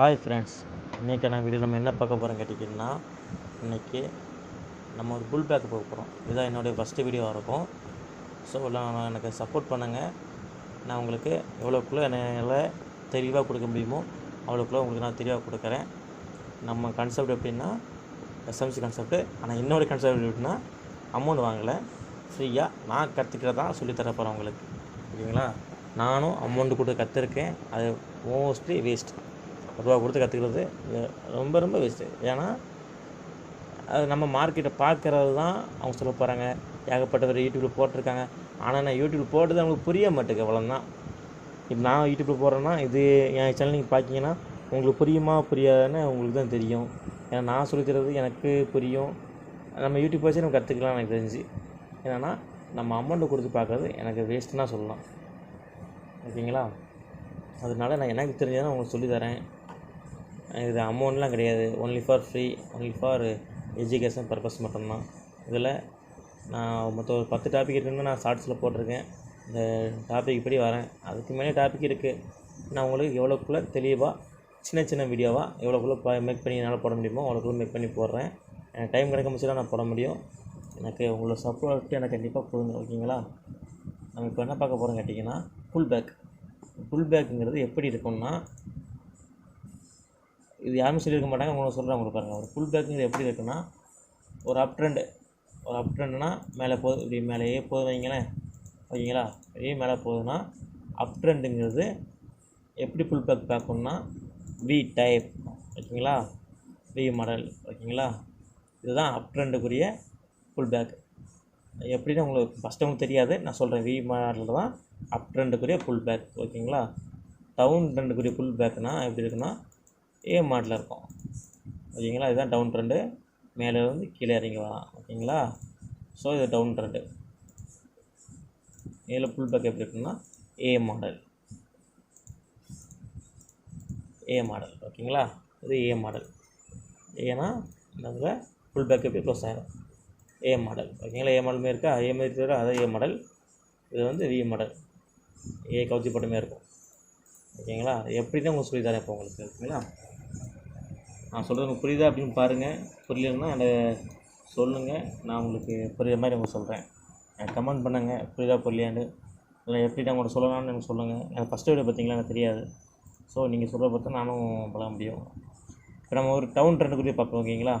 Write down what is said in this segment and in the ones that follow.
Hi friends, இன்றைக்கான video நம்ம என்ன பார்க்க போகிறோம் கேட்டிங்கன்னா, இன்றைக்கி நம்ம ஒரு புல் பேக் போக போகிறோம். இதுதான் என்னுடைய ஃபஸ்ட்டு வீடியோவாக இருக்கும். ஸோ எனக்கு சப்போர்ட் பண்ணுங்கள். நான் உங்களுக்கு எவ்வளோக்குள்ளே என்னால் தெளிவாக கொடுக்க முடியுமோ அவ்வளோக்குள்ளே உங்களுக்கு நான் தெளிவாக கொடுக்குறேன். நம்ம கான்செப்ட் எப்படின்னா எஸ்எம்சி கான்செப்ட்டு. ஆனால் என்னோடய கான்செப்ட் எப்படின்னா அமௌண்ட் வாங்கலை, ஃப்ரீயாக நான் கற்றுக்கிறதான் சொல்லித்தர போகிறேன் உங்களுக்கு. ஓகேங்களா? நானும் அமௌண்ட்டு கொடுத்து கற்றுருக்கேன். அது மோஸ்ட்லி வேஸ்ட். ரூபா கொடுத்து கற்றுக்கிறது ரொம்ப வேஸ்ட்டு. ஏன்னா அது நம்ம மார்க்கெட்டை பார்க்குறது தான் அவங்க சொல்ல போகிறாங்க. ஏகப்பட்டவர் யூடியூப்பில் போட்டிருக்காங்க. ஆனால் நான் யூடியூப்பில் போட்டது அவங்களுக்கு புரிய மாட்டேங்குது. அவ்வளோதான். இப்போ நான் யூடியூப்பில் போடுறேன்னா இது என் சேனல் நீங்கள் பார்த்தீங்கன்னா உங்களுக்கு புரியுமா புரியாதுன்னு உங்களுக்கு தான் தெரியும். ஏன்னா நான் சொல்லித்தரது எனக்கு புரியும். நம்ம யூடியூப் வச்சு நம்ம கற்றுக்கலாம். எனக்கு தெரிஞ்சு என்னென்னா நம்ம அமௌண்ட்டு கொடுத்து பார்க்குறது எனக்கு வேஸ்ட்டுன்னு தான் சொல்லலாம். ஓகேங்களா? அதனால நான் எனக்கு தெரிஞ்சதான் உங்களுக்கு சொல்லித்தரேன். இது அமௌண்ட்லாம் கிடையாது. Only for free, only for education purpose மட்டும்தான். இதில் நான் மொத்தம் ஒரு 10 டாபிக் இருக்குன்னு நான் ஷார்ட்ஸில் போட்டிருக்கேன். இந்த டாபிக் படி வரேன். அதுக்கு மேலே டாபிக் இருக்குது. நான் உங்களுக்கு எவ்வளோக்குள்ளே தெளிவாக சின்ன வீடியோவாக எவ்வளோக்குள்ளே மேக் பண்ணி என்னால் போட முடியுமோ அவ்வளோக்குள்ளே மேக் பண்ணி போடுறேன். எனக்கு டைம் கிடைக்க முடிச்சு தான் நான் போட முடியும். எனக்கு உங்களோட சப்போர்ட்டு எனக்கு கண்டிப்பாக போதுங்க. ஓகேங்களா? நம்ம இப்போ என்ன பார்க்க போகிறோம் கேட்டிங்கன்னா புல் பேக்குங்கிறது எப்படி இருக்கும்னா, இது யாருமே சொல்லியிருக்க மாட்டாங்க. உங்களுக்கு சொல்கிறேன். உங்களுக்கு பாருங்கள், ஒரு புல் பேக்குங்கிறது எப்படி இருக்குன்னா, ஒரு அப் ட்ரெண்டுனா மேலே போகுது, இப்படி மேலேயே போகுது வைங்களேன். ஓகேங்களா? இப்படியே மேலே போகுதுன்னா அப் ட்ரெண்டுங்கிறது எப்படி புல் பேக் பார்க்கணுன்னா வி டைப். ஓகேங்களா? V model. ஓகேங்களா? இதுதான் அப் ட்ரெண்டுக்குரிய புல் பேக். எப்படின்னு உங்களுக்கு ஃபஸ்ட்டு உங்களுக்கு தெரியாது. நான் சொல்கிறேன். வி மாடலில் தான் அப் ட்ரெண்டுக்குரிய புல் பேக். ஓகேங்களா? டவுன் ட்ரெண்டுக்குரிய புல் பேக்குனால் எப்படி இருக்குன்னா ஏ மாடலில் இருக்கும். ஓகேங்களா? இதுதான் டவுன் ட்ரெண்டு. மேலே வந்து கீழே இறங்கி வரலாம். ஓகேங்களா? ஸோ இது டவுன் ட்ரெண்டு. இதில் புல் பேக் எப்படி இருக்குன்னா ஏ மாடல். ஓகேங்களா? இது ஏ மாடல். ஏன்னா இந்த புல் பேக் எப்படி க்ளோஸ் ஆகிடும். ஏ மாடல். ஓகேங்களா? ஏ மாடலுமே இருக்கா? ஏ மாதிரி தவிர அதே ஏ மாடல். இது வந்து வி மாடல். ஏ கவுச்சி போட்டுமே இருக்கும். ஓகேங்களா? எப்படி தான் உங்களுக்கு சொல்லி தரேன் இப்போ உங்களுக்கு. ஓகேங்களா? நான் சொல்கிறது உங்களுக்கு புரியுதா அப்படின்னு பாருங்கள். புரியலன்னா அதை சொல்லுங்கள். நான் உங்களுக்கு புரியுற மாதிரி உங்களுக்கு சொல்கிறேன். எனக்கு கமெண்ட் பண்ணுங்கள் புரியுதா புரியலையான்னு. இல்லை எப்படி நான் உங்களுக்கு சொல்லலாம்னு எனக்கு சொல்லுங்கள். எனக்கு ஃபஸ்ட்டு வீடியோ பார்த்தீங்களா எனக்கு தெரியாது. ஸோ நீங்கள் சொல்கிறத பார்த்தா நானும் பழக முடியும். இப்போ நம்ம ஒரு டவுன் ட்ரெண்டுக்குள்ளே பார்ப்போம். ஓகேங்களா?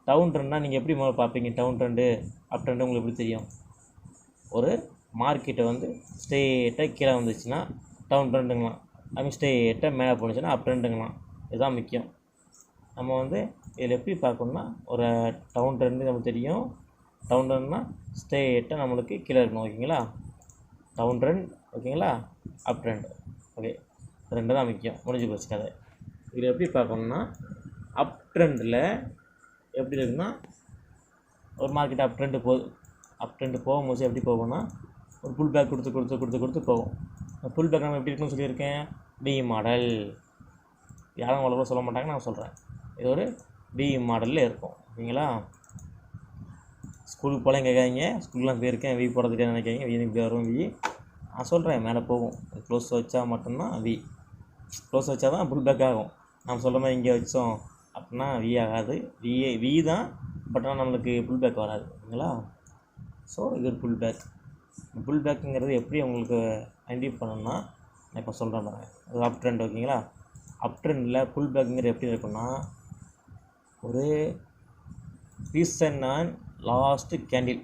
டவுன் ட்ரெண்ட்னால் நீங்கள் எப்படி முதல்ல பார்ப்பீங்க? டவுன் ட்ரெண்டு அப் ட்ரெண்டு உங்களுக்கு எப்படி தெரியும்? ஒரு மார்க்கெட்டை வந்து ஸ்ட்ரெயிட்டாக கீழே வந்துச்சுன்னா டவுன் ட்ரெண்டுங்களாம். அது ஸ்ட்ரெயிட்டாக மேலே போணுச்சுன்னா அப் ட்ரெண்டுங்களாம். இதுதான் முக்கியம். நம்ம வந்து இதில் எப்படி பார்க்கணுன்னா, ஒரு டவுன் ட்ரெண்டு நமக்கு தெரியும். டவுன் ட்ரெண்ட்னா ஸ்ட்ரெயிட்டாக நம்மளுக்கு கீழே இருக்கணும். ஓகேங்களா? Down trend. ஓகேங்களா? Up trend. ஓகே, ரெண்டு தான் முக்கியம். முடிஞ்சு போச்சு கதை. இதில் எப்படி பார்க்கணுன்னா, அப் ட்ரெண்டில் எப்படி இருக்குன்னா, ஒரு மார்க்கெட் அப் ட்ரெண்டு போகுது. அப் ட்ரெண்டு போகும்போது எப்படி போகும்னா, ஒரு புல் பேக் கொடுத்து போகும். புல் பேக் நம்ம எப்படி இருக்குன்னு சொல்லியிருக்கேன். V model. யாரும் அவ்வளோ சொல்ல மாட்டாங்க, நான் சொல்கிறேன். இது ஒரு வி மாடலில் இருக்கும். ஓகேங்களா? ஸ்கூலுக்கு போகலாம் கேட்காதீங்க. ஸ்கூல்லாம் போயிருக்கேன். வி போடுறதுக்கு நினைக்காதீங்க. வி இப்படி வரும். வி நான் சொல்கிறேன் மேலே போகும். க்ளோஸ் வச்சா மட்டும்தான் வி. க்ளோஸ் வச்சா தான் புல் பேக் ஆகும். நம்ம சொல்கிற மாதிரி இங்கே வச்சோம் அப்படின்னா வி ஆகாது. வி தான், பட் ஆனால் நம்மளுக்கு புல் பேக் வராது. ஓகேங்களா? ஸோ இது ஒரு புல் பேக். புல் பேக்குங்கிறது எப்படி உங்களுக்கு ஐடென்டிஃபை பண்ணணும்னா, நான் இப்போ சொல்கிறேன் பாருங்கள். அது அப் ட்ரெண்ட். ஓகேங்களா? அப் ட்ரெண்டில் புல் பேக்குங்கிறது எப்படி இருக்குன்னா, ஒரு ரீசன் அண்ட் லாஸ்ட்டு கேண்டில்.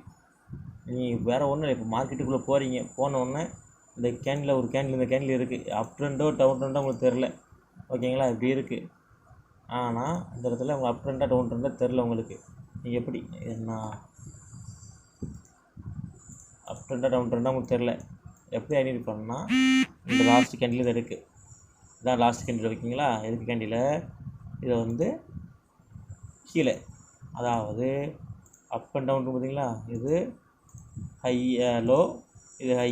நீங்கள் வேறு ஒன்றும் இல்லை. இப்போ மார்க்கெட்டுக்குள்ளே போகிறீங்க. போனோடனே இந்த கேண்டில் இருக்குது. அப் ட்ரெண்டோ டவுன் ட்ரெண்டோ உங்களுக்கு தெரில. ஓகேங்களா? இப்படி இருக்குது. ஆனால் இந்த இடத்துல உங்கள் அப் ட்ரெண்டாக டவுன் ட்ரெண்டாக தெரில உங்களுக்கு. நீங்கள் எப்படி என்ன அப் ட்ரெண்டாக டவுன் ட்ரெண்டாக உங்களுக்கு தெரில. எப்படி ஐடென்டிஃபை பண்ணால், இந்த லாஸ்ட் கேண்டில் இது இருக்குது. இதான் லாஸ்ட் கேண்டில். ஓகேங்களா? எதுக்கு கேண்டில்? இதை வந்து கீழே, அதாவது அப் அண்ட் டவுன் பார்த்தீங்களா? இது ஹை லோ, இது ஹை.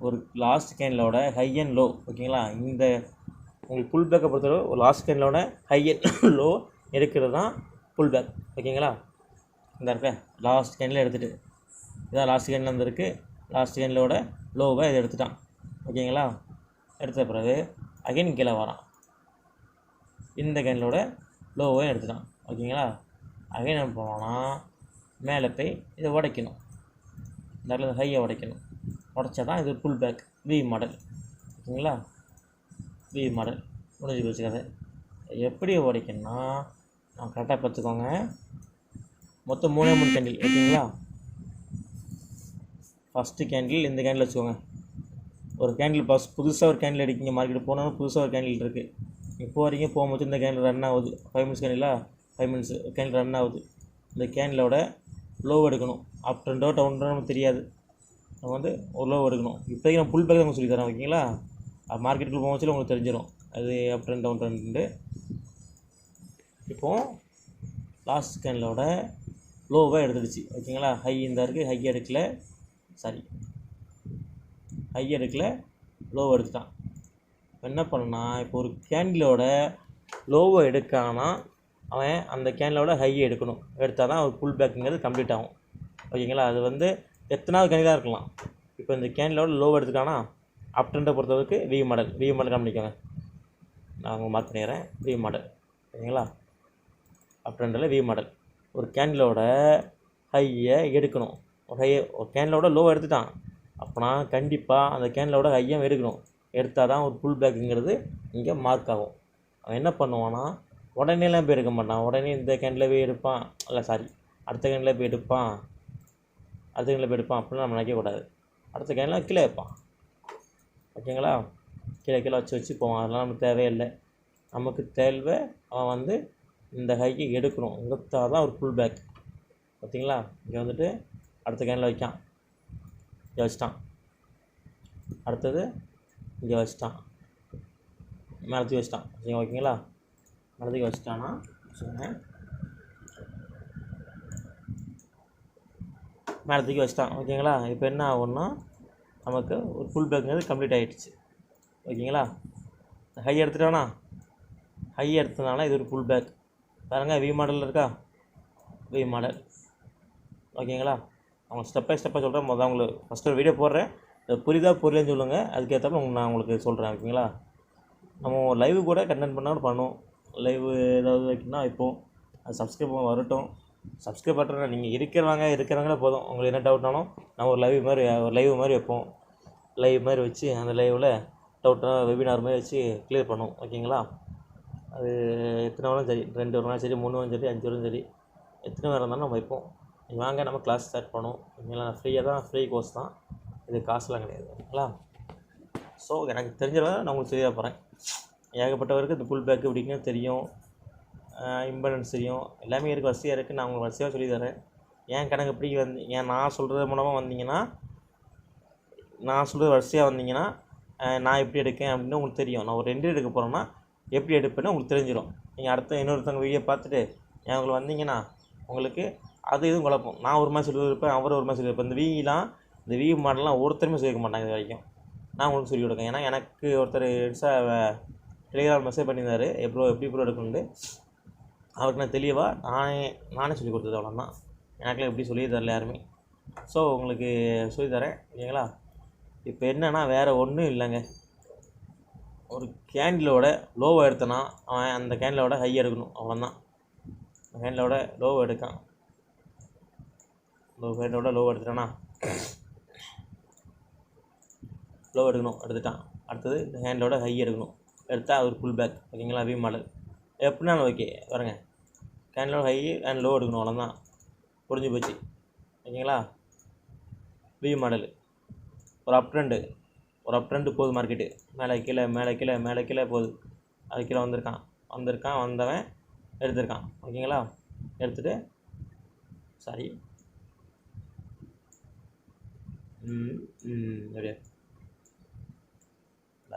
ஒரு லாஸ்ட் கேண்டிலோட ஹை அண்ட் லோ. ஓகேங்களா? இந்த உங்களுக்கு புல் பேக்கை பொறுத்தவரை ஒரு லாஸ்ட் கேண்டிலோட ஹை அண்ட் லோ எடுக்கிறது தான் புல் பேக். ஓகேங்களா? இந்த இருக்க லாஸ்ட் கேண்டில் எடுத்துகிட்டு, இதான் லாஸ்ட் கேண்டில் வந்துருக்கு. லாஸ்ட் கேண்டிலோட லோவை இதை எடுத்துட்டான். ஓகேங்களா? எடுத்த பிறகு அகைன் கீழே வரான். இந்த கேண்டிலோட லோவையும் எடுத்துட்டான். ஓகேங்களா? அகைன் என்ன பண்ணோன்னா மேலே போய் இதை உடைக்கணும். இந்த இடத்துல ஹையை உடைக்கணும். உடைச்சா தான் இது புல் பேக் வி மாடல். ஓகேங்களா? வி மாடல் முடிஞ்சு போச்சு கதை. எப்படி உடைக்கணும்னா நான் கரெக்டாக பார்த்துக்கோங்க. மொத்தம் 3 கேண்டில். ஓகேங்களா? ஃபஸ்ட்டு கேண்டில் இந்த கேண்டில் வச்சுக்கோங்க. ஒரு கேண்டில் புதுசாக ஒரு கேண்டில் அடிக்கிங்க. மார்க்கெட் போனாலும் புதுசாக ஒரு கேண்டில் இருக்குது. இப்போ வரைக்கும் போகும்போது இந்த கேண்டில் ரன் ஆகுது. 5 minutes candela 5 minutes candle run ஆகுது. இந்த கேண்டிலோட லோ எடுக்கணும். அப் ட்ரெண்டோ டவுன் ட்ரெண்டோ நமக்கு தெரியாது. நம்ம வந்து ஒரு லோ எடுக்கணும். இப்போதைக்கு நான் புல் பேக் தான் சொல்லி தரேன். ஓகேங்களா? மார்க்கெட்டுக்குள்ள போகும்போது உங்களுக்கு தெரிஞ்சிடும் அது அப் ட்ரெண்ட் டவுன் ட்ரெண்டு. இப்போது லாஸ்ட் கேண்டிலோட லோவாக எடுத்துடுச்சு. ஓகேங்களா? ஹை இந்த இருக்குது. ஹை எடுக்கல, சாரி ஹை எடுக்கல, லோவை எடுத்துட்டான். என்ன பண்ணனா இப்போ ஒரு கேண்டிலோட லோவை எடுக்கானா அவன் அந்த கேண்டிலோட ஹையை எடுக்கணும். எடுத்தால் தான் ஒரு புல் பேக்குங்கிறது கம்ப்ளீட் ஆகும். ஓகேங்களா? அது வந்து எத்தனாவது கேண்டிலாக இருக்கலாம். இப்போ இந்த கேண்டிலோட லோவை எடுத்துக்கானா அப் ட்ரெண்டை பொறுத்தவரைக்கு வி மாடல் கவனிக்கோங்க. நான் உங்களுக்கு மார்க் பண்ணிடுறேன். V model. ஓகேங்களா? அப் ட்ரெண்டில் வி மாடல். ஒரு கேண்டிலோட ஹையை எடுக்கணும். ஒரு கேண்டிலோட லோவை எடுத்துட்டான் அப்போனா கண்டிப்பாக அந்த கேண்டிலோட ஹையும் எடுக்கணும். எடுத்தால் தான் ஒரு புல் பேக்குங்கிறது இங்கே மார்க் ஆகும். அவன் என்ன பண்ணுவான்னா உடனேலாம் போய் எடுக்க மாட்டான். உடனே இந்த கேண்டில் போய் எடுப்பான், இல்லை சாரி அடுத்த கேண்டில் போய் எடுப்பான், அப்படிலாம் நம்ம நினைக்கக்கூடாது. அடுத்த கேண்டில் கீழே வைப்பான். ஓகேங்களா? கீழே வச்சு போவான். அதெல்லாம் நமக்கு தேவையில்லை. நமக்கு தேவை அவன் வந்து இந்த ஹைக்கு எடுக்கணும். எடுத்தால் தான் ஒரு புல் பேக். பார்த்தீங்களா? இங்கே வந்துட்டு அடுத்த கேண்டில் வைக்கான், இங்கே வச்சிட்டான். அடுத்தது இங்கே வச்சிட்டான், மேலத்துக்கு வச்சிட்டான். சரிங்க? ஓகேங்களா? மேலத்துக்கு வச்சிட்டான்னா சொல்லுங்கள், மேலத்துக்கு வச்சிட்டான். ஓகேங்களா? இப்போ என்ன ஆகும்னா நமக்கு ஒரு புல் பேக்குங்கிறது கம்ப்ளீட் ஆகிடுச்சு. ஓகேங்களா? ஹை எடுத்துட்டானா, ஹை எடுத்ததுனால இது ஒரு புல் பேக். பாருங்கள், வி மாடலில் இருக்கா, வி மாடல். ஓகேங்களா? அவங்க ஸ்டெப் பை ஸ்டெப்பாக சொல்கிறேன். முதல்ல உங்களுக்கு ஃபஸ்ட்டு ஒரு வீடியோ போடுறேன். புரியுதா புரியலன்னு சொல்லுங்கள். அதுக்கேற்றப்ப நான் உங்களுக்கு சொல்கிறேன். ஓகேங்களா? நம்ம லைவ் கூட கண்டென்ட் பண்ணாலும் பண்ணுவோம். லைவ் ஏதாவது வைக்கணும்னா வைப்போம். அது சப்ஸ்கிரைப் வரட்டும். சப்ஸ்கிரைப் பண்ணுறேன் நீங்கள் இருக்கிறவங்களே போதும். உங்களுக்கு என்ன டவுட்னாலும் நான் ஒரு லைவ் மாதிரி வைப்போம். லைவ் மாதிரி வச்சு அந்த லைவில் டவுட்டாக வெபினார் மாதிரி வச்சு கிளியர் பண்ணுவோம். ஓகேங்களா? அது எத்தனை வேணாலும் சரி, 2 வரலாம் சரி, 3 வரும் சரி, 5 வரும் சரி, எத்தனை பேர் இருந்தாலும் நம்ம வைப்போம். வாங்க நம்ம கிளாஸ் ஸ்டார்ட் பண்ணுவோம். ஓகேங்களா? ஃப்ரீ கோர்ஸ் தான் இது, காசுலாம் கிடையாது. ஓகேங்களா? ஸோ எனக்கு தெரிஞ்சதை நான் உங்களுக்கு சொல்லிட போகிறேன். ஏகப்பட்டவருக்கு இந்த புல் பேக்கு இப்படிங்க தெரியும், இம்பலன்ஸ் தெரியும், எல்லாமே இருக்குது, வசதியாக இருக்குது. நான் உங்களுக்கு வசதியாக சொல்லி தரேன். ஏன் கணக்கு எப்படி நான் சொல்கிறது மூலமாக வந்தீங்கன்னா, நான் சொல்கிறது வரிசையாக வந்தீங்கன்னா நான் எப்படி எடுக்கேன் அப்படின்னு உங்களுக்கு தெரியும். நான் ஒரு 2 எடுக்க போகிறேன்னா எப்படி எடுப்பேன்னு உங்களுக்கு தெரிஞ்சிடும். நீங்கள் அடுத்த இன்னொருத்தவங்க வீடியோ பார்த்துட்டு ஏன் உங்களுக்கு வந்தீங்கன்னா உங்களுக்கு அது எதுவும் குழப்பம். நான் ஒரு மாதிரி சொல்லியிருப்பேன், அவர் ஒரு மாதிரி சொல்லியிருப்பேன். இந்த வி மாடல்லாம் ஒருத்தருமே சொல்லியிருக்க மாட்டாங்க இது வரைக்கும். நான் உங்களுக்கு சொல்லிக் கொடுக்கேன். ஏன்னா எனக்கு ஒருத்தர் டெலிகிராம் மெசேஜ் பண்ணியிருந்தார், எப்படி எடுக்கணுண்டு. அவருக்கு நான் தெளிவாக நானே சொல்லிக் கொடுத்தது. அவ்வளோதான். எனக்குலாம் எப்படி சொல்லி தரல யாருமே. ஸோ உங்களுக்கு சொல்லித்தரேன். ஓகேங்களா? இப்போ என்னென்னா வேறு ஒன்றும் இல்லைங்க. ஒரு கேண்டிலோட லோவை எடுத்தனா அவன் அந்த கேண்டிலோட ஹை எடுக்கணும். அவ்வளோதான். கேண்டிலோட லோவை எடுக்கான். கேண்டிலோட லோவை எடுத்துட்டானா லோ எடுத்துட்டான். அடுத்தது இந்த ஹேண்டோட ஹை எடுக்கணும். எடுத்தால் ஒரு புல் பேக். ஓகேங்களா? வி மாடல் எப்படினாலும் ஓகே. பாருங்க, கேண்டிலோட ஹை அண்ட் லோ எடுக்கணும். அவ்வளோதான், புரிஞ்சு போச்சு. ஓகேங்களா? வி மாடல் ஒரு அப் ட்ரெண்டு போகுது. மார்க்கெட்டு மேலே கீழே போகுது. அது கீழே வந்தவன் எடுத்திருக்கான். ஓகேங்களா? எடுத்துகிட்டு சாரி எப்படியா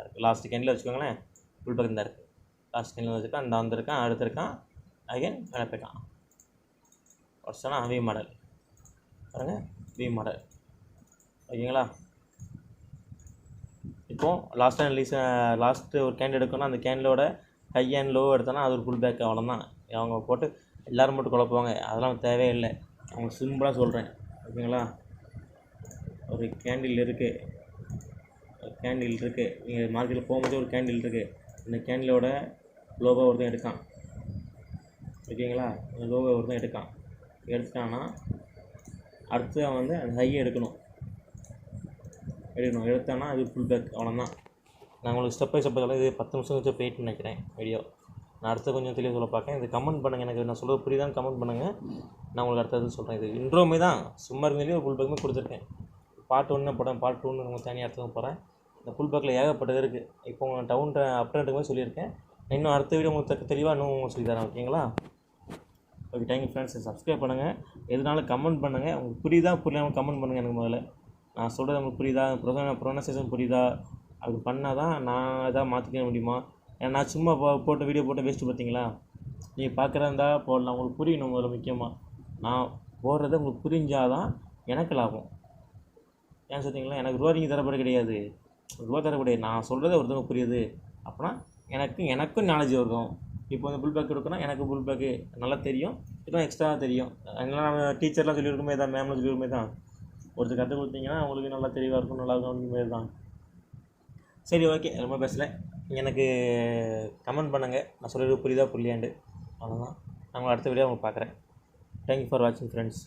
இருக்குது, லாஸ்ட் கேண்டில் வச்சுக்கோங்களேன். புல் பேக் தான் இருக்குது. லாஸ்ட் கேண்டில் வச்சுருக்கான், இந்த வந்திருக்கான், அடுத்திருக்கான், அகைன் மேலே போய்க்கான். வருஷம்னா வி மாடல். பாருங்க, வி மாடல். ஓகேங்களா? இப்போது லாஸ்ட்டு ஒரு கேண்டில் எடுக்கணும். அந்த கேண்டிலோட ஹை அண்ட் லோ எடுத்தோன்னா அது ஒரு புல் பேக். அவ்வளோதான். அவங்க போட்டு எல்லோரும் போட்டு குழப்புவாங்க, அதெல்லாம் தேவையில்லை. அவங்க சிம்பிளாக சொல்கிறேன். ஓகேங்களா? ஒரு கேண்டில் இருக்குது, நீங்கள் மார்க்கெட்டில் போகும்போது ஒரு கேண்டில் இருக்குது. இந்த கேண்டிலோட லோகோ ஒருத்தன் எடுக்கான், ஓகேங்களா? லோகோ ஒருத்தன் எடுத்துட்டான்னா அடுத்து அவன் வந்து அந்த ஹையை எடுக்கணும். எடுத்தான்னா அது ஃபுல் பேக். அவ்வளோதான். நான் உங்களுக்கு ஸ்டெப் பை ஸ்டெப் இது 10 நிமிஷம் வச்சு போயிட்டு நினைக்கிறேன் வீடியோ. நான் அடுத்து கொஞ்சம் தெளிவாக சொல்ல பார்க்கேன். இது கமெண்ட் பண்ணுங்கள், எனக்கு நான் சொல்கிறது புரியுதான்னு கமெண்ட் பண்ணுங்கள். நான் உங்களுக்கு அடுத்தது சொல்கிறேன். இது இன்ட்ரோமே தான், சும்மா இருந்தாலே ஒரு ஃபுல் பேக்குமே கொடுத்துருக்கேன். பார்ட் 1 போகிறேன், பார்ட் 2 உங்களுக்கு தனியாக அடுத்தது போகிறேன். இந்த ஃபுல் பேக்கில் ஏகப்பட்டது இருக்குது. இப்போ உங்கள் டவுன் அப்டேட்டுக்கு மாதிரி சொல்லியிருக்கேன். இன்னும் அடுத்த வீடியோ உங்களுக்கு தெளிவாக இன்னும் சொல்லி தரேன், ஓகேங்களா? Okay, thank you friends. சப்ஸ்கிரைப் பண்ணுங்கள், எதுனாலும் கமெண்ட் பண்ணுங்கள். உங்களுக்கு புரியுதா புரியாமல் கமெண்ட் பண்ணுங்கள். எனக்கு முதல்ல நான் சொல்கிறது உங்களுக்கு புரியுதா, ப்ரொனன்சியேஷன் புரியுதா, அது பண்ணால் தான் நான் எதாவது மாற்றிக்க முடியுமா? ஏன்னா நான் சும்மா போட்ட வீடியோ போட்டு வேஸ்ட்டு பார்த்தீங்களா? நீங்கள் பார்க்குறதா இருந்தால் போடலாம். உங்களுக்கு புரியணும் முதல்ல. முக்கியமாக நான் போடுறத உங்களுக்கு புரிஞ்சால் தான் எனக்கு லாபம். ஏன் சொல்லிங்களா? எனக்கு ரூபா நீங்கள் தரப்பட கிடையாது, ரூபா தரக்கூடாது. நான் சொல்கிறத ஒருத்தவங்க புரியுது அப்படின்னா எனக்கும் நாலேஜ் இருக்கும். இப்போ வந்து புல் பேக் எடுக்கணும், எனக்கு புல் பேக்கு நல்லா தெரியும், இன்னும் எக்ஸ்ட்ரா தெரியும். அதனால் நம்ம டீச்சர்லாம் சொல்லியிருக்குமே தான், மேம்லாம் சொல்லியிருக்குமே தான். ஒருத்தர் கற்றுக் கொடுத்தீங்கன்னா உங்களுக்கு நல்லா தெளிவாக இருக்கும், நல்லா இருக்கும் அப்படிங்கிற தான். சரி, ஓகே, ரொம்ப பேசலை. எனக்கு கமெண்ட் பண்ணுங்கள், நான் சொல்கிறது புரியுதா புரியலையாண்டு. அவ்வளோதான். நான் அடுத்த வீடியோ உங்களுக்கு பார்க்குறேன். தேங்க்யூ ஃபார் வாட்சிங் ஃப்ரெண்ட்ஸ்.